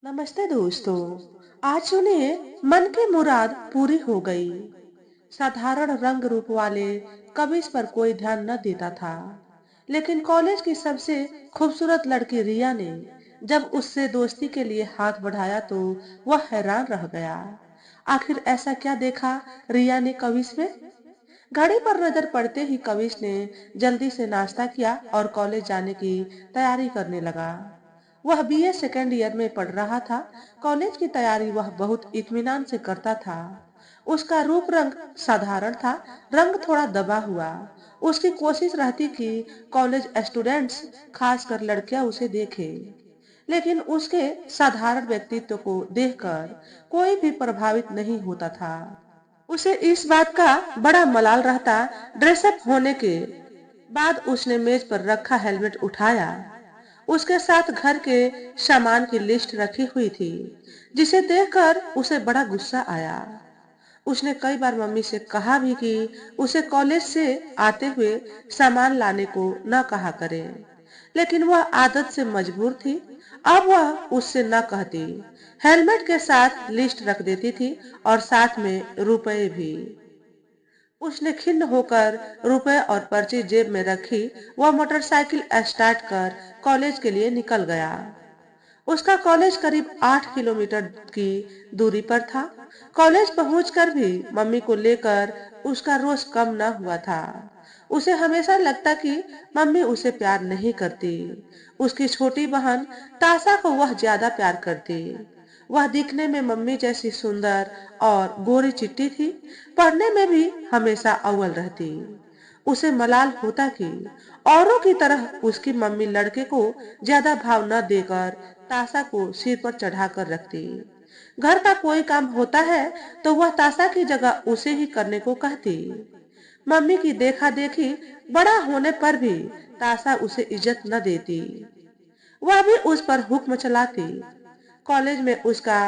नमस्ते दोस्तों। आज सुनिए, मन की मुराद पूरी हो गई। साधारण रंग रूप वाले कविज पर कोई ध्यान न देता था, लेकिन कॉलेज की सबसे खूबसूरत लड़की रिया ने जब उससे दोस्ती के लिए हाथ बढ़ाया तो वह हैरान रह गया। आखिर ऐसा क्या देखा रिया ने कविज में? घड़ी पर नजर पड़ते ही कविश ने जल्दी से नाश्ता किया और कॉलेज जाने की तैयारी करने लगा। वह बीए सेकेंड ईयर में पढ़ रहा था। कॉलेज की तैयारी वह बहुत इत्मीनान से करता था। उसका रूप रंग साधारण था, रंग थोड़ा दबा हुआ। उसकी कोशिश रहती कि कॉलेज स्टूडेंट्स, खासकर लड़कियां उसे देखे, लेकिन उसके साधारण व्यक्तित्व को देखकर कोई भी प्रभावित नहीं होता था। उसे इस बात का बड़ा मलाल रहता। ड्रेसअप होने के बाद उसने मेज पर रखा हेलमेट उठाया। उसके साथ घर के सामान की लिस्ट रखी हुई थी, जिसे देखकर उसे बड़ा गुस्सा आया। उसने कई बार मम्मी से कहा भी कि उसे कॉलेज से आते हुए सामान लाने को न कहा करे, लेकिन वह आदत से मजबूर थी। अब वह उससे न कहती, हेलमेट के साथ लिस्ट रख देती थी और साथ में रुपए भी। उसने खिन्न होकर रुपए और पर्ची जेब में रखी। वह मोटरसाइकिल स्टार्ट कर कॉलेज के लिए निकल गया। उसका कॉलेज करीब 8 किलोमीटर की दूरी पर था। कॉलेज पहुंचकर भी मम्मी को लेकर उसका रोष कम न हुआ था। उसे हमेशा लगता कि मम्मी उसे प्यार नहीं करती। उसकी छोटी बहन ताशा को वह ज्यादा प्यार करती। वह दिखने में मम्मी जैसी सुंदर और गोरी चिट्टी थी। पढ़ने में भी हमेशा अव्वल रहती। उसे मलाल होता कि औरों की तरह उसकी मम्मी लड़के को ज्यादा भाव न देकर ताशा को सिर पर चढ़ाकर रखती। घर का कोई काम होता है तो वह ताशा की जगह उसे ही करने को कहती। मम्मी की देखा देखी बड़ा होने पर भी ताशा उसे इज्जत न देती। वह भी उस पर हुक्म चलाती। कॉलेज में उसका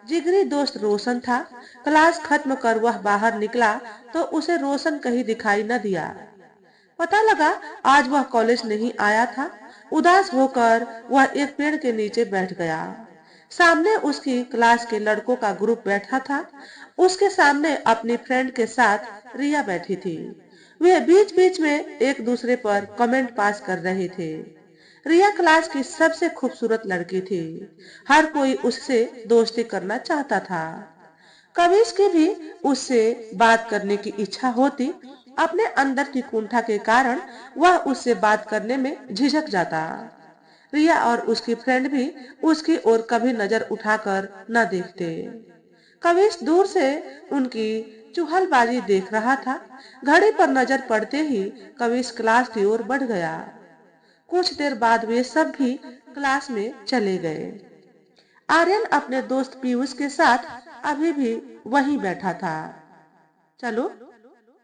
जिगरी दोस्त रोशन था। क्लास खत्म कर वह बाहर निकला तो उसे रोशन कहीं दिखाई न दिया। पता लगा आज वह कॉलेज नहीं आया था। उदास होकर वह एक पेड़ के नीचे बैठ गया। सामने उसकी क्लास के लड़कों का ग्रुप बैठा था। उसके सामने अपनी फ्रेंड के साथ रिया बैठी थी। वे बीच बीच में एक दूसरे पर कमेंट पास कर रहे थे। रिया क्लास की सबसे खूबसूरत लड़की थी। हर कोई उससे दोस्ती करना चाहता था। कविश की भी उससे बात करने की इच्छा होती। अपने अंदर की कुंठा के कारण वह उससे बात करने में झिझक जाता। रिया और उसकी फ्रेंड भी उसकी ओर कभी नजर उठाकर न देखते। कविश दूर से उनकी चुहलबाजी देख रहा था। घड़ी पर नजर पड़ते ही कविश क्लास की ओर बढ़ गया। कुछ देर बाद वे सब भी क्लास में चले गए। आर्यन अपने दोस्त पीयूष के साथ अभी भी वहीं बैठा था। चलो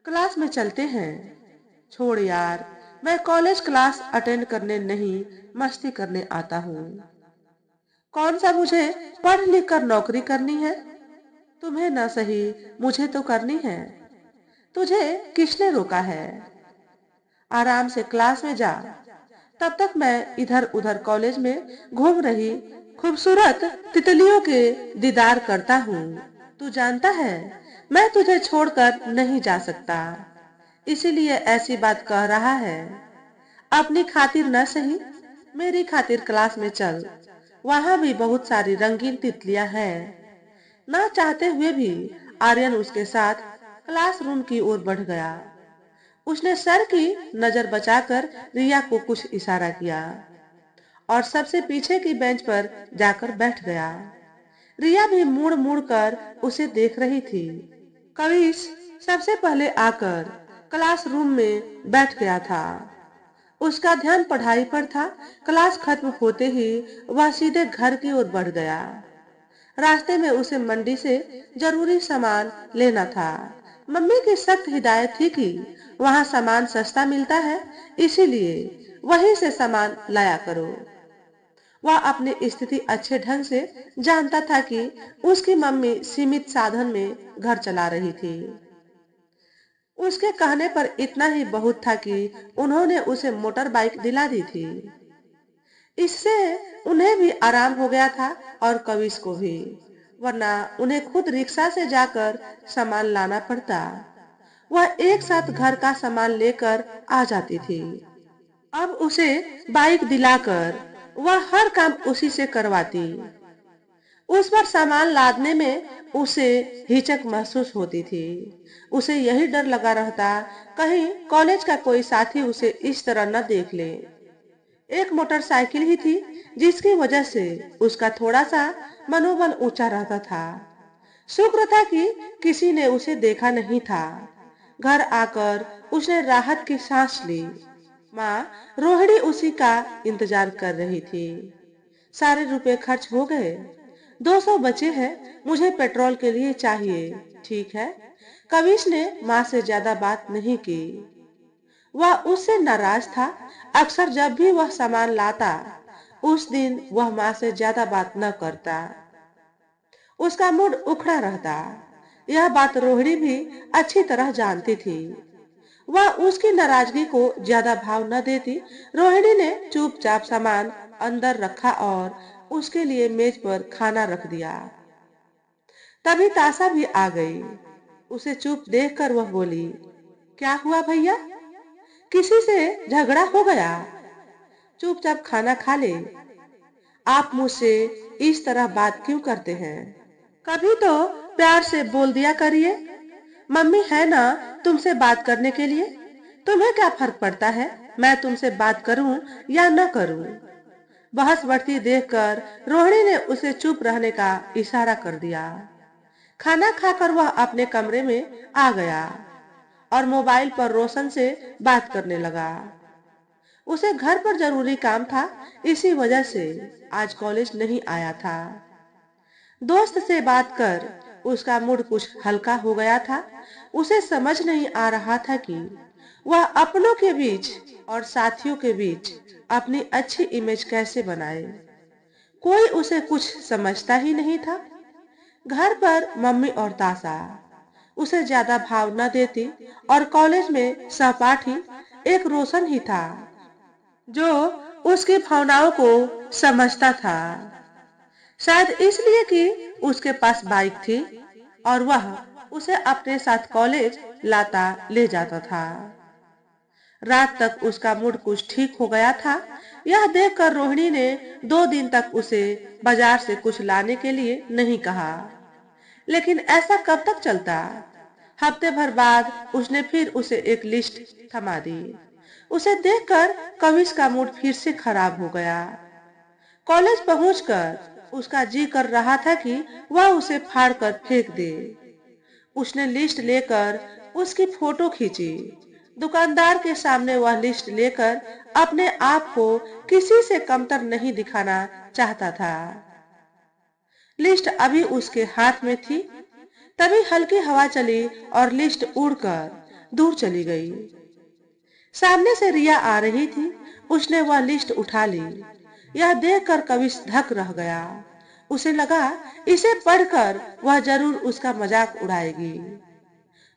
क्लास में चलते हैं। छोड़ यार, मैं कॉलेज क्लास अटेंड करने नहीं, मस्ती करने आता हूँ। कौन सा मुझे पढ़ लिख कर नौकरी करनी है? तुम्हें ना सही, मुझे तो करनी है। तुझे किसने रोका है? आराम से क्लास में जा। तब तक मैं इधर उधर कॉलेज में घूम रही खूबसूरत तितलियों के दीदार करता हूँ। तू जानता है, मैं तुझे छोड़कर नहीं जा सकता, इसीलिए ऐसी बात कह रहा है। अपनी खातिर न सही, मेरी खातिर क्लास में चल। वहां भी बहुत सारी रंगीन तितलियां हैं। ना चाहते हुए भी आर्यन उसके साथ क्लासरूम की ओर बढ़ गया। उसने सर की नजर बचाकर रिया को कुछ इशारा किया और सबसे पीछे की बेंच पर जाकर बैठ गया। रिया भी मुड़ मुड़ कर उसे देख रही थी। कविश सबसे पहले आकर क्लासरूम में बैठ गया था। उसका ध्यान पढ़ाई पर था। क्लास खत्म होते ही वह सीधे घर की ओर बढ़ गया। रास्ते में उसे मंडी से जरूरी सामान लेना था। मम्मी की सख्त हिदायत थी कि वहाँ सामान सस्ता मिलता है, इसीलिए वहीं से सामान लाया करो। वह अपनी स्थिति अच्छे ढंग से जानता था कि उसकी मम्मी सीमित साधन में घर चला रही थी। उसके कहने पर इतना ही बहुत था कि उन्होंने उसे मोटर बाइक दिला दी थी। इससे उन्हें भी आराम हो गया था और कविश को भी, वरना उन्हें खुद रिक्शा से जाकर सामान लाना पड़ता। वह एक साथ घर का सामान लेकर आ जाती थी। अब उसे बाइक दिलाकर वह हर काम उसी से करवाती। उस पर सामान लादने में उसे हिचक महसूस होती थी। उसे यही डर लगा रहता, कहीं कॉलेज का कोई साथी उसे इस तरह न देख ले। एक मोटरसाइकिल ही थी जिसकी वजह से उसका थोड़ा सा मनोबल ऊंचा रहता था। शुक्र था कि किसी ने उसे देखा नहीं था। घर आकर उसने राहत की सांस ली। माँ रोहिणी उसी का इंतजार कर रही थी। सारे रुपए खर्च हो गए। 200 बचे हैं, मुझे पेट्रोल के लिए चाहिए। ठीक है। कविश ने माँ से ज्यादा बात नहीं की। वह उससे नाराज था। अक्सर जब भी वह सामान लाता, उस दिन वह माँ से ज्यादा बात न करता। उसका मूड उखड़ा रहता। यह बात रोहिणी भी अच्छी तरह जानती थी। वह उसकी नाराजगी को ज्यादा भाव न देती। रोहिणी ने चुपचाप सामान अंदर रखा और उसके लिए मेज पर खाना रख दिया। तभी ताशा भी आ गई। उसे चुप देखकर वह बोली, क्या हुआ भैया? किसी से झगड़ा हो गया? चुपचाप खाना खा ले। आप मुझसे इस तरह बात क्यों करते हैं? कभी तो प्यार से बोल दिया करिए। मम्मी है ना तुमसे बात करने के लिए। तुम्हें क्या फर्क पड़ता है मैं तुमसे बात करूं या न करूं? बहस बढ़ती देखकर रोहिणी ने उसे चुप रहने का इशारा कर दिया। खाना खाकर वह अपने कमरे में आ गया और मोबाइल पर रोशन से बात करने लगा। उसे घर पर जरूरी काम था, इसी वजह से आज कॉलेज नहीं आया था। दोस्त से बात कर उसका मूड कुछ हल्का हो गया था। उसे समझ नहीं आ रहा था कि वह अपनों के बीच और साथियों के बीच अपनी अच्छी इमेज कैसे बनाए। कोई उसे कुछ समझता ही नहीं था। घर पर मम्मी और तासा उसे ज्यादा भाव न देती और कॉलेज में सहपाठी एक रोशन ही था जो उसकी भावनाओं को समझता था। शायद इसलिए कि उसके पास बाइक थी और वह उसे अपने साथ कॉलेज लाता ले जाता था। रात तक उसका मूड कुछ ठीक हो गया था। यह देखकर रोहिणी ने 2 दिन तक उसे बाजार से कुछ लाने के लिए नहीं कहा। लेकिन ऐसा कब तक चलता? हफ्ते भर बाद उसने फिर उसे एक लिस्ट थमा दी। उसे देखकर कविश का मूड फिर से खराब हो गया। कॉलेज पहुंचकर उसका जी कर रहा था कि वह उसे फाड़ कर फेंक दे। उसने लिस्ट लेकर उसकी फोटो खींची। दुकानदार के सामने वह लिस्ट लेकर अपने आप को किसी से कमतर नहीं दिखाना चाहता था। लिस्ट अभी उसके हाथ में थी। तभी हल्की हवा चली और लिस्ट उड़कर दूर चली गई। सामने से रिया आ रही थी। उसने वह लिस्ट उठा ली। यह देखकर कविश धक रह गया। उसे लगा इसे पढ़कर वह जरूर उसका मजाक उड़ाएगी।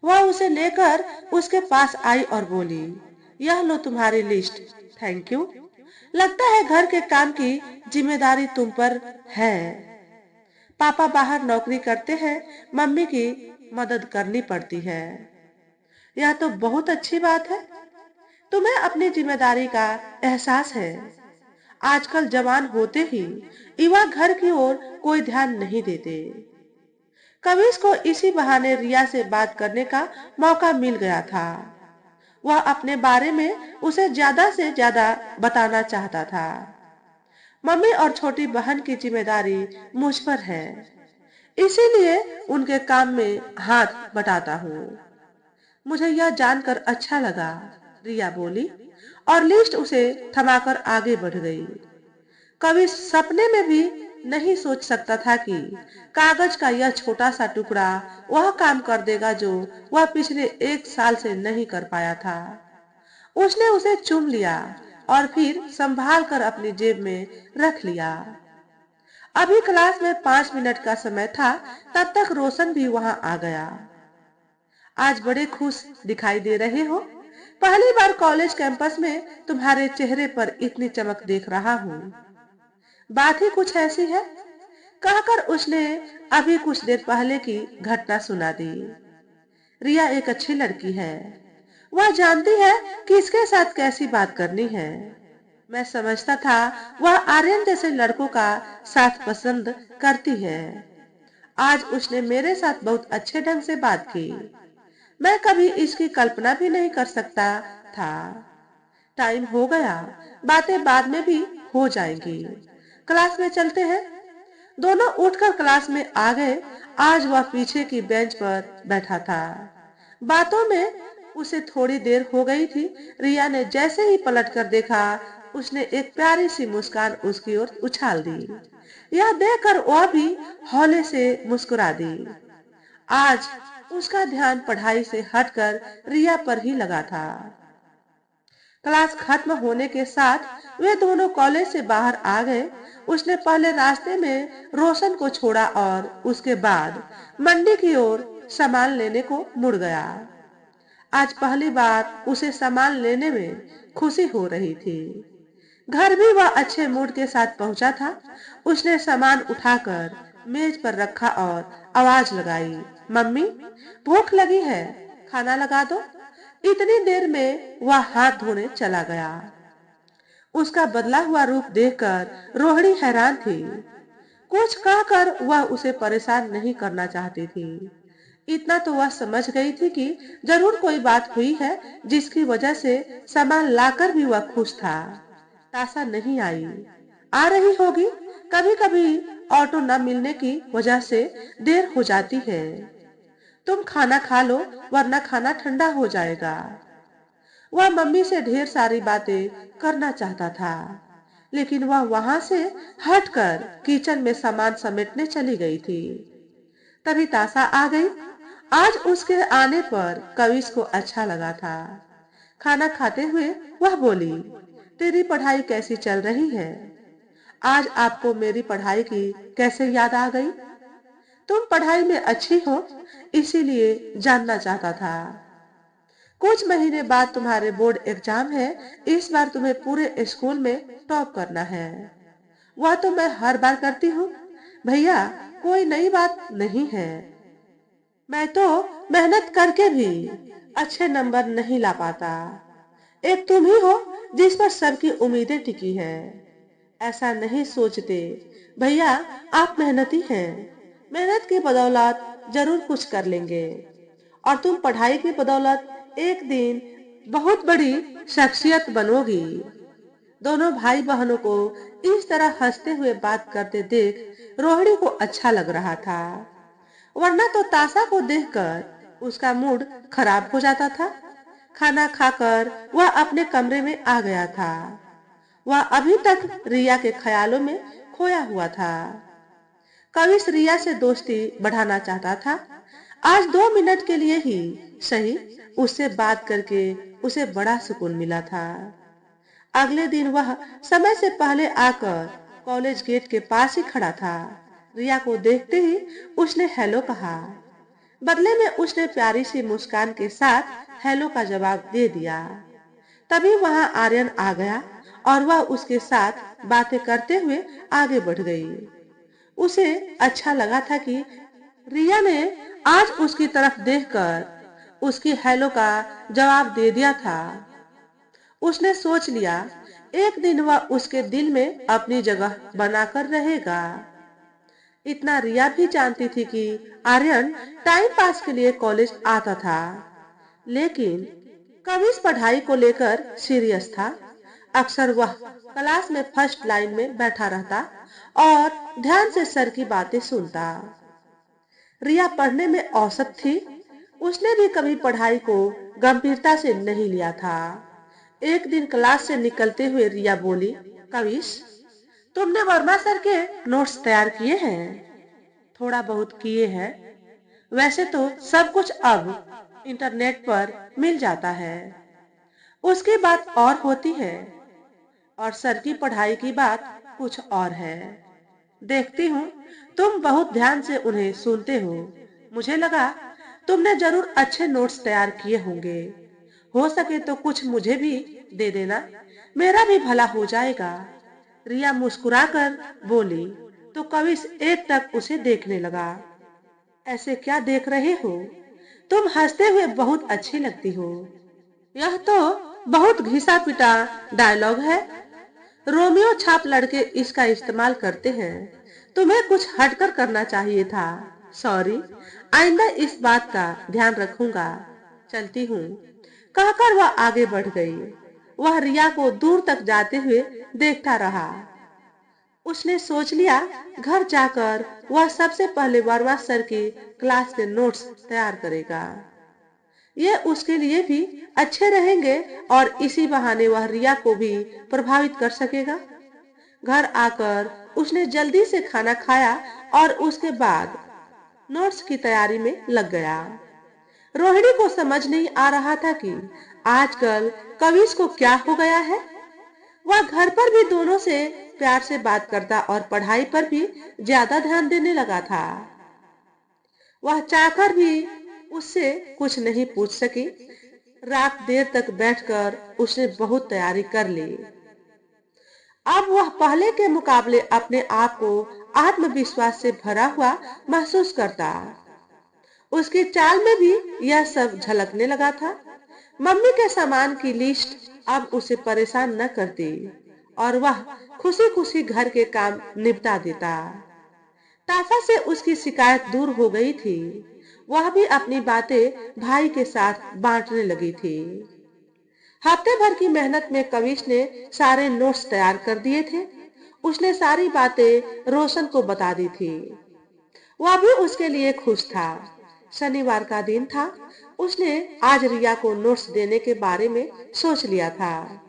वह उसे लेकर उसके पास आई और बोली, यह लो तुम्हारी लिस्ट। Thank you. लगता है घर के काम की जिम्मेदारी तुम पर है। पापा बाहर नौकरी करते हैं, मम्मी की मदद करनी पड़ती है। यह तो बहुत अच्छी बात है। तुम्हें अपनी जिम्मेदारी का एहसास है। आजकल जवान होते ही युवा घर की ओर कोई ध्यान नहीं देते। कविश को इसी बहाने रिया से बात करने का मौका मिल गया था। वह अपने बारे में उसे ज्यादा से ज्यादा बताना चाहता था। मम्मी और छोटी बहन की जिम्मेदारी मुझ पर है, इसीलिए उनके काम में हाथ बटाता हूँ। मुझे यह जानकर अच्छा लगा, रिया बोली और लिस्ट उसे थमाकर आगे बढ़ गई। कभी सपने में भी नहीं सोच सकता था कि कागज का यह छोटा सा टुकड़ा वह काम कर देगा जो वह पिछले 1 साल से नहीं कर पाया था। उसने उसे चूम लिया और फिर संभाल कर अपनी जेब में रख लिया। अभी क्लास में 5 मिनट का समय था, तब तक रोशन भी वहां आ गया। आज बड़े खुश दिखाई दे रहे हो। पहली बार कॉलेज कैंपस में तुम्हारे चेहरे पर इतनी चमक देख रहा हूँ। बात ही कुछ ऐसी है, कहकर उसने अभी कुछ देर पहले की घटना सुना दी। रिया एक अच्छी लड़की है। वह जानती है कि इसके साथ कैसी बात करनी है। मैं समझता था वह आर्यन जैसे लड़कों का साथ पसंद करती है। आज उसने मेरे साथ बहुत अच्छे ढंग से बात की। मैं कभी इसकी कल्पना भी नहीं कर सकता था। टाइम हो गया, बातें बाद में भी हो जाएंगी। क्लास में चलते हैं। दोनों उठकर क्लास में आ गए। आज वह पीछे की बेंच पर बैठा था। बातों में उसे थोड़ी देर हो गई थी। रिया ने जैसे ही पलट कर देखा, उसने एक प्यारी सी मुस्कान उसकी ओर उछाल दी। यह देखकर वह भी हौले से मुस्कुरा दी। आज उसका ध्यान पढ़ाई से हटकर रिया पर ही लगा था। क्लास खत्म होने के साथ वे दोनों कॉलेज से बाहर आ गए। उसने पहले रास्ते में रोशन को छोड़ा और उसके बाद मंडी की ओर सामान लेने को मुड़ गया। आज पहली बार उसे सामान लेने में खुशी हो रही थी। घर भी वह अच्छे मूड के साथ पहुंचा था। उसने सामान उठाकर मेज पर रखा और आवाज लगाई, मम्मी, भूख लगी है, खाना लगा दो। इतनी देर में वह हाथ धोने चला गया। उसका बदला हुआ रूप देखकर रोहिणी हैरान थी। कुछ कहकर वह उसे परेशान नहीं करना चाहती थी। इतना तो वह समझ गई थी कि जरूर कोई बात हुई है जिसकी वजह से सामान लाकर भी वह खुश था। तासा नहीं आई। आ रही होगी। कभी कभी ऑटो न मिलने की वजह से देर हो जाती है। तुम खाना खा लो, वरना खाना ठंडा हो जाएगा। वह मम्मी से ढेर सारी बातें करना चाहता था, लेकिन वह वहां से हटकर किचन में सामान समेटने चली गई थी। तभी तासा आ गई। आज उसके आने पर कविश को अच्छा लगा था। खाना खाते हुए वह बोली, तेरी पढ़ाई कैसी चल रही है? आज आपको मेरी पढ़ाई की कैसे याद आ गई? तुम पढ़ाई में अच्छी हो, इसीलिए जानना चाहता था। कुछ महीने बाद तुम्हारे बोर्ड एग्जाम है। इस बार तुम्हें पूरे स्कूल में टॉप करना है। वह तो मैं हर बार करती हूँ भैया, कोई नई बात नहीं है। मैं तो मेहनत करके भी अच्छे नंबर नहीं ला पाता। एक तुम ही हो जिस पर सबकी उम्मीदें टिकी है। ऐसा नहीं सोचते भैया, आप मेहनती हैं। मेहनत की बदौलत जरूर कुछ कर लेंगे और तुम पढ़ाई की बदौलत एक दिन बहुत बड़ी शख्सियत बनोगी। दोनों भाई बहनों को इस तरह हंसते हुए बात करते देख रोहिणी को अच्छा लग रहा था, वरना तो ताशा को देखकर उसका मूड खराब हो जाता था। खाना खाकर वह अपने कमरे में आ गया था। वह अभी तक रिया के ख्यालों में खोया हुआ था। कविश रिया से दोस्ती बढ़ाना चाहता था। आज 2 मिनट के लिए ही सही उससे बात करके उसे बड़ा सुकून मिला था। अगले दिन वह समय से पहले आकर कॉलेज गेट के पास ही खड़ा था। रिया को देखते ही उसने हेलो कहा। बदले में उसने प्यारी सी मुस्कान के साथ हेलो का जवाब दे दिया। तभी वहां आर्यन आ गया और वह उसके साथ बातें करते हुए आगे बढ़ गई। उसे अच्छा लगा था कि रिया ने आज उसकी तरफ देखकर उसकी हेलो का जवाब दे दिया था। उसने सोच लिया, एक दिन वह उसके दिल में अपनी जगह बनाकर रहेगा। इतना रिया भी जानती थी कि आर्यन टाइम पास के लिए कॉलेज आता था, लेकिन कभी इस पढ़ाई को लेकर सीरियस था। अक्सर वह क्लास में फर्स्ट लाइन में बैठा रहता और ध्यान से सर की बातें सुनता। रिया पढ़ने में औसत थी। उसने भी कभी पढ़ाई को गंभीरता से नहीं लिया था। एक दिन क्लास से निकलते हुए रिया बोली, कविश, तुमने वर्मा सर के नोट्स तैयार किए हैं? थोड़ा बहुत किए हैं। वैसे तो सब कुछ अब इंटरनेट पर मिल जाता है। उसकी बात और होती है और सर की पढ़ाई की बात कुछ और है। देखती हूँ तुम बहुत ध्यान से उन्हें सुनते हो। मुझे लगा तुमने जरूर अच्छे नोट्स तैयार किए होंगे। हो सके तो कुछ मुझे भी दे देना, मेरा भी भला हो जाएगा। रिया मुस्कुराकर बोली तो कविश एकटक उसे देखने लगा। ऐसे क्या देख रहे हो? तुम हंसते हुए बहुत अच्छी लगती हो। यह तो बहुत घिसा पिटा डायलॉग है। रोमियो छाप लड़के इसका इस्तेमाल करते हैं। तुम्हें कुछ हटकर करना चाहिए था। सॉरी, आइंदा इस बात का ध्यान रखूंगा। चलती हूँ। कहकर वह आगे बढ़ गई। वह रिया को दूर तक जाते हुए देखता रहा। उसने सोच लिया घर जाकर वह सबसे पहले वर्मा सर की क्लास के नोट्स तैयार करेगा। ये उसके लिए भी अच्छे रहेंगे और इसी बहाने वह रिया को भी प्रभावित कर सकेगा। घर आकर उसने जल्दी से खाना खाया और उसके बाद नोट्स की तैयारी में लग गया। रोहिणी को समझ नहीं आ रहा था कि आजकल कविश को क्या हो गया है। वह घर पर भी दोनों से प्यार से बात करता और पढ़ाई पर भी ज्यादा ध्यान देने लगा था। वह चाहकर भी उससे कुछ नहीं पूछ सकी। रात देर तक बैठकर उसने बहुत तैयारी कर ली। अब वह पहले के मुकाबले अपने आप को आत्मविश्वास से भरा हुआ महसूस करता। उसकी चाल में भी यह सब झलकने लगा था। मम्मी के सामान की लिस्ट अब उसे परेशान न करती और वह खुशी खुशी घर के काम निपटा देता। ताफा से उसकी शिकायत दूर हो गई थी। वह भी अपनी बातें भाई के साथ बांटने लगी थी। हफ्ते भर की मेहनत में कविश ने सारे नोट्स तैयार कर दिए थे। उसने सारी बातें रोशन को बता दी थी। वह भी उसके लिए खुश था। शनिवार का दिन था। उसने आज रिया को नोट्स देने के बारे में सोच लिया था।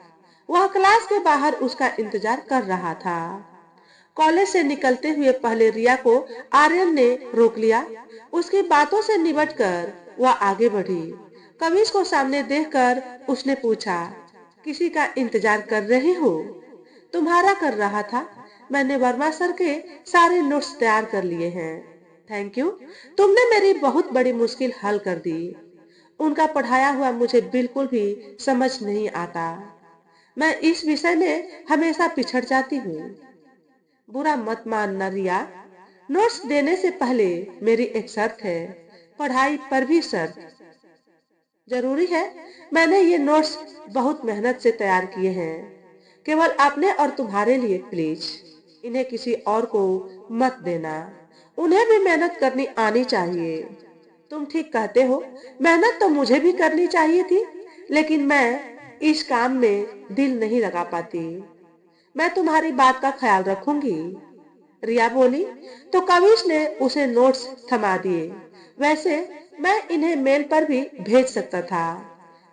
वह क्लास के बाहर उसका इंतजार कर रहा था। कॉलेज से निकलते हुए पहले रिया को आर्यन ने रोक लिया। उसकी बातों से निबटकर वह आगे बढ़ी। कविश को सामने देखकर उसने पूछा, किसी का इंतजार कर रही हो? तुम्हारा कर रहा था। मैंने वर्मा सर के सारे नोट्स तैयार कर लिए हैं। Thank you. तुमने मेरी बहुत बड़ी मुश्किल हल कर दी। उनका पढ़ाया हुआ मुझे बिल्कुल भी समझ नहीं आता। मैं इस विषय में हमेशा पिछड़ जाती हूँ। बुरा मत मानना रिया। नोट्स देने से पहले मेरी एक शर्त है। पढ़ाई पर भी शर्त जरूरी है। मैंने ये नोट्स बहुत मेहनत से तैयार किए हैं, केवल अपने और तुम्हारे लिए। प्लीज इन्हें किसी और को मत देना। उन्हें भी मेहनत करनी आनी चाहिए। तुम ठीक कहते हो। मेहनत तो मुझे भी करनी चाहिए थी, लेकिन मैं इस काम में दिल नहीं लगा पाती। मैं तुम्हारी बात का ख्याल रखूंगी, रिया बोली। तो कविश ने उसे नोट्स थमा दिए। वैसे मैं इन्हें मेल पर भी भेज सकता था,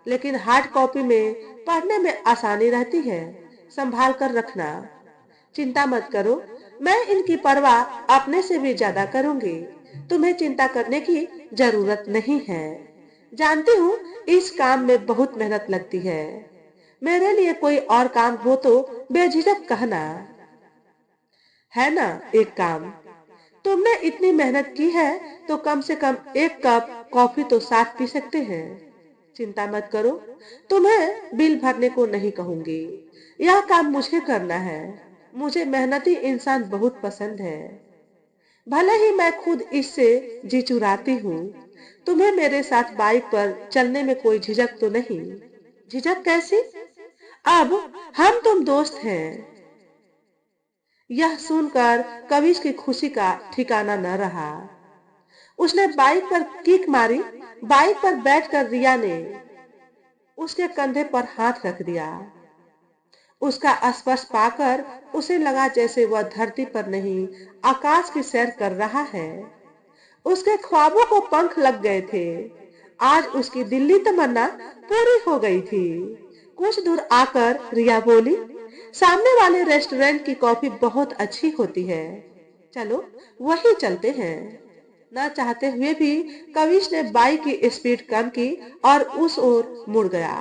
लेकिन हार्ड कॉपी में पढ़ने में आसानी रहती है। संभाल कर रखना। चिंता मत करो, मैं इनकी परवाह अपने से भी ज्यादा करूंगी। तुम्हें चिंता करने की जरूरत नहीं है। जानती हूँ इस काम में बहुत मेहनत लगती है। मेरे लिए कोई और काम हो तो बेझिझक कहना। है ना एक काम? तुमने इतनी मेहनत की है तो कम से कम एक कप कॉफी तो साथ पी सकते हैं। चिंता मत करो, तुम्हें बिल भरने को नहीं कहूंगी। यह काम मुझे करना है। मुझे मेहनती इंसान बहुत पसंद है। भले ही मैं खुद इससे जी चुराती हूँ। तुम्हें मेरे साथ बाइक पर चलने में कोई झिझक तो नहीं? झिझक कैसी? अब हम तुम दोस्त हैं। यह सुनकर कविश की खुशी का ठिकाना न रहा। उसने बाइक पर किक मारी। बाइक पर बैठकर रिया ने उसके कंधे पर हाथ रख दिया। उसका स्पर्श पाकर उसे लगा जैसे वह धरती पर नहीं, आकाश की सैर कर रहा है। उसके ख्वाबों को पंख लग गए थे। आज उसकी दिल्ली तमन्ना पूरी हो गई थी। कुछ दूर आकर रिया बोली, सामने वाले रेस्टोरेंट की कॉफी बहुत अच्छी होती है। चलो वही चलते हैं। न चाहते हुए भी कविश ने बाइक की स्पीड कम की और उस ओर मुड़ गया।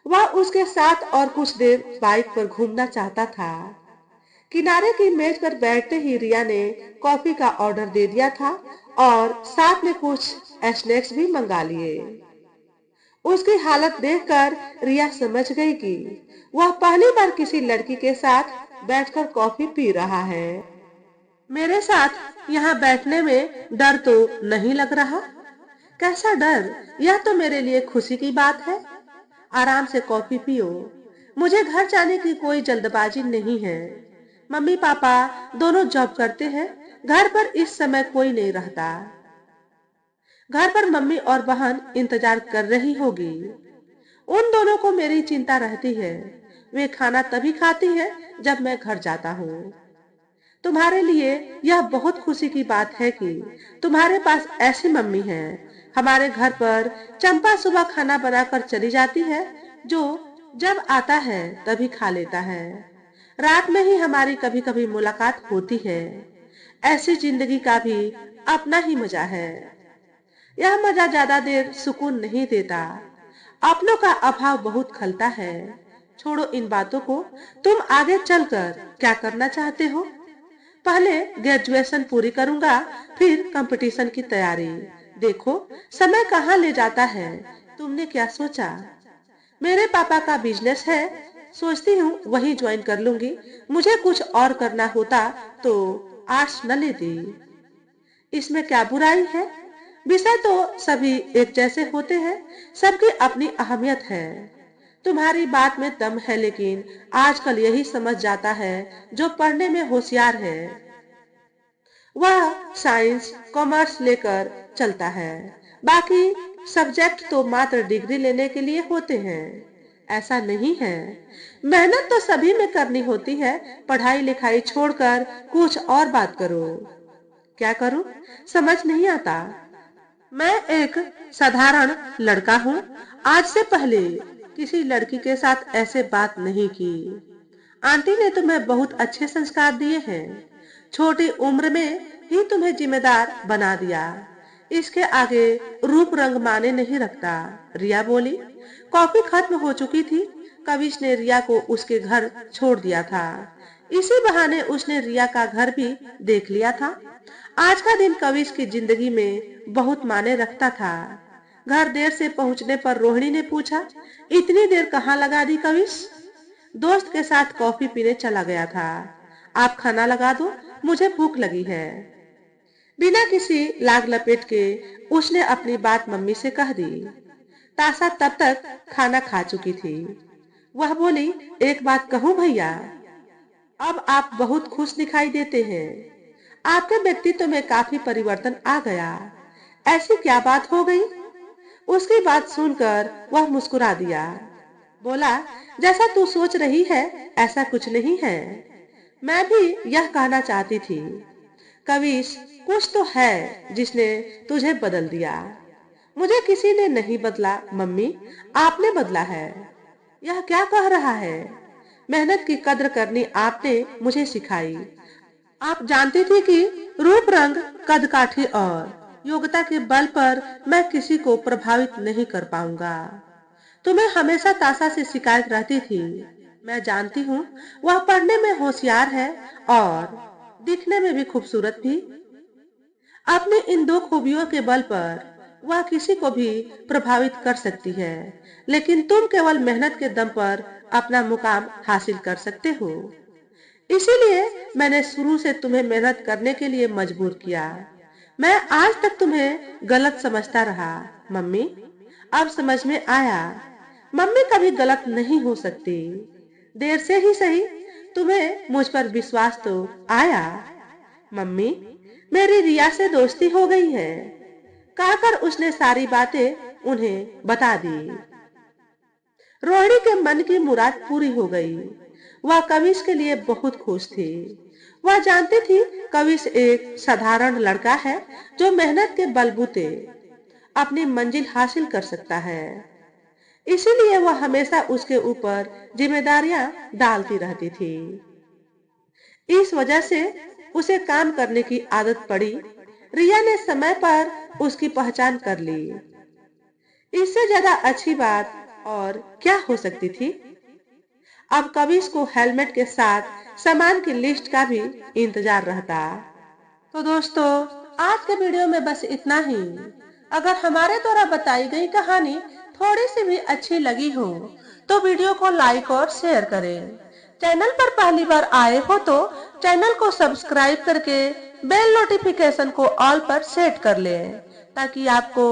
वह उसके साथ और कुछ देर बाइक पर घूमना चाहता था। किनारे की मेज पर बैठते ही रिया ने कॉफी का ऑर्डर दे दिया था और साथ में कुछ स्नैक्स भी मंगा लिए। उसकी हालत देखकर रिया समझ गई कि वह पहली बार किसी लड़की के साथ बैठकर कॉफी पी रहा है। मेरे साथ यहाँ बैठने में डर तो नहीं लग रहा? कैसा डर? यह तो मेरे लिए खुशी की बात है। आराम से कॉफी पियो। मुझे घर जाने की कोई जल्दबाजी नहीं है। मम्मी पापा दोनों जॉब करते हैं। घर पर इस समय कोई नहीं रहता। घर पर मम्मी और बहन इंतजार कर रही होगी। उन दोनों को मेरी चिंता रहती है। वे खाना तभी खाती है जब मैं घर जाता हूँ। तुम्हारे लिए यह बहुत खुशी की बात है कि तुम्हारे पास ऐसी मम्मी है। हमारे घर पर चंपा सुबह खाना बनाकर चली जाती है, जो जब आता है तभी खा लेता है। रात में ही हमारी कभी कभी मुलाकात होती है। ऐसी जिंदगी का भी अपना ही मजा है। यह मजा ज्यादा देर सुकून नहीं देता। अपनों का अभाव बहुत खलता है। छोड़ो इन बातों को। तुम आगे चलकर क्या करना चाहते हो? पहले ग्रेजुएशन पूरी करूंगा, फिर कंपटीशन की तैयारी। देखो समय कहाँ ले जाता है। तुमने क्या सोचा? मेरे पापा का बिजनेस है, सोचती हूँ वही ज्वाइन कर लूंगी। मुझे कुछ और करना होता तो आर्ट्स न लेती। इसमें क्या बुराई है? विषय तो सभी एक जैसे होते हैं। सबकी अपनी अहमियत है। तुम्हारी बात में दम है, लेकिन आजकल यही समझ जाता है जो पढ़ने में होशियार है वह साइंस कॉमर्स लेकर चलता है। बाकी सब्जेक्ट तो मात्र डिग्री लेने के लिए होते हैं। ऐसा नहीं है। मेहनत तो सभी में करनी होती है। पढ़ाई लिखाई छोड़कर कुछ और बात करो। क्या करूं? समझ नहीं आता। मैं एक साधारण लड़का हूँ। आज से पहले किसी लड़की के साथ ऐसे बात नहीं की। आंटी ने तुम्हें बहुत अच्छे संस्कार दिए हैं। छोटी उम्र में ही तुम्हें जिम्मेदार बना दिया। इसके आगे रूप रंग माने नहीं रखता। रिया बोली। कॉफी खत्म हो चुकी थी। कविश ने रिया को उसके घर छोड़ दिया था। इसी बहाने उसने रिया का घर भी देख लिया था। आज का दिन कविश की जिंदगी में बहुत माने रखता था। घर देर से पहुंचने पर रोहिणी ने पूछा, इतनी देर कहाँ लगा दी कविश? दोस्त के साथ कॉफी पीने चला गया था। आप खाना लगा दो, मुझे भूख लगी है। बिना किसी लाग लपेट के उसने अपनी बात मम्मी से कह दी। ताशा तब तक खाना खा चुकी थी। वह बोली, एक बात कहूँ भैया, अब आप बहुत खुश दिखाई देते हैं। आपके व्यक्तित्व में काफी परिवर्तन आ गया। ऐसी क्या बात हो गई? उसकी बात सुनकर वह मुस्कुरा दिया। बोला, जैसा तू सोच रही है ऐसा कुछ नहीं है। मैं भी यह कहना चाहती थी। कविश कुछ तो है जिसने तुझे बदल दिया। मुझे किसी ने नहीं बदला मम्मी, आपने बदला है। यह क्या कह रहा है? मेहनत की कद्र करनी आपने मुझे सिखाई। आप जानती थी कि रूप रंग कद काठी और योग्यता के बल पर मैं किसी को प्रभावित नहीं कर पाऊंगा। तुम्हें हमेशा ताशा से शिकायत रहती थी। मैं जानती हूँ वह पढ़ने में होशियार है और दिखने में भी खूबसूरत भी। अपनी इन दो खूबियों के बल पर वह किसी को भी प्रभावित कर सकती है, लेकिन तुम केवल मेहनत के दम पर अपना मुकाम हासिल कर सकते हो। इसीलिए मैंने शुरू से तुम्हें मेहनत करने के लिए मजबूर किया। मैं आज तक तुम्हें गलत समझता रहा मम्मी। अब समझ में आया, मम्मी कभी गलत नहीं हो सकती। देर से ही सही, तुम्हें मुझ पर विश्वास तो आया। मम्मी, मेरी रिया से दोस्ती हो गई है, कहकर उसने सारी बातें उन्हें बता दी। रोहिणी के मन की मुराद पूरी हो गई। वह कविश के लिए बहुत खुश थी। वह जानती थी कविश एक साधारण लड़का है जो मेहनत के बलबूते अपनी मंजिल हासिल कर सकता है। इसीलिए वह हमेशा उसके ऊपर जिम्मेदारियां डालती रहती थी। इस वजह से उसे काम करने की आदत पड़ी। रिया ने समय पर उसकी पहचान कर ली। इससे ज्यादा अच्छी बात और क्या हो सकती थी? अब कविश को हेलमेट के साथ सामान की लिस्ट का भी इंतजार रहता। तो दोस्तों, आज के वीडियो में बस इतना ही। अगर हमारे द्वारा बताई गई कहानी थोड़ी सी भी अच्छी लगी हो तो वीडियो को लाइक और शेयर करें। चैनल पर पहली बार आए हो तो चैनल को सब्सक्राइब करके बेल नोटिफिकेशन को ऑल पर सेट कर लें, ताकि आपको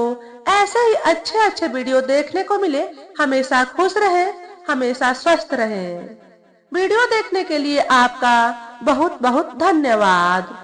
ऐसे ही अच्छे अच्छे वीडियो देखने को मिले। हमेशा खुश रहें, हमेशा स्वस्थ रहें। वीडियो देखने के लिए आपका बहुत बहुत धन्यवाद।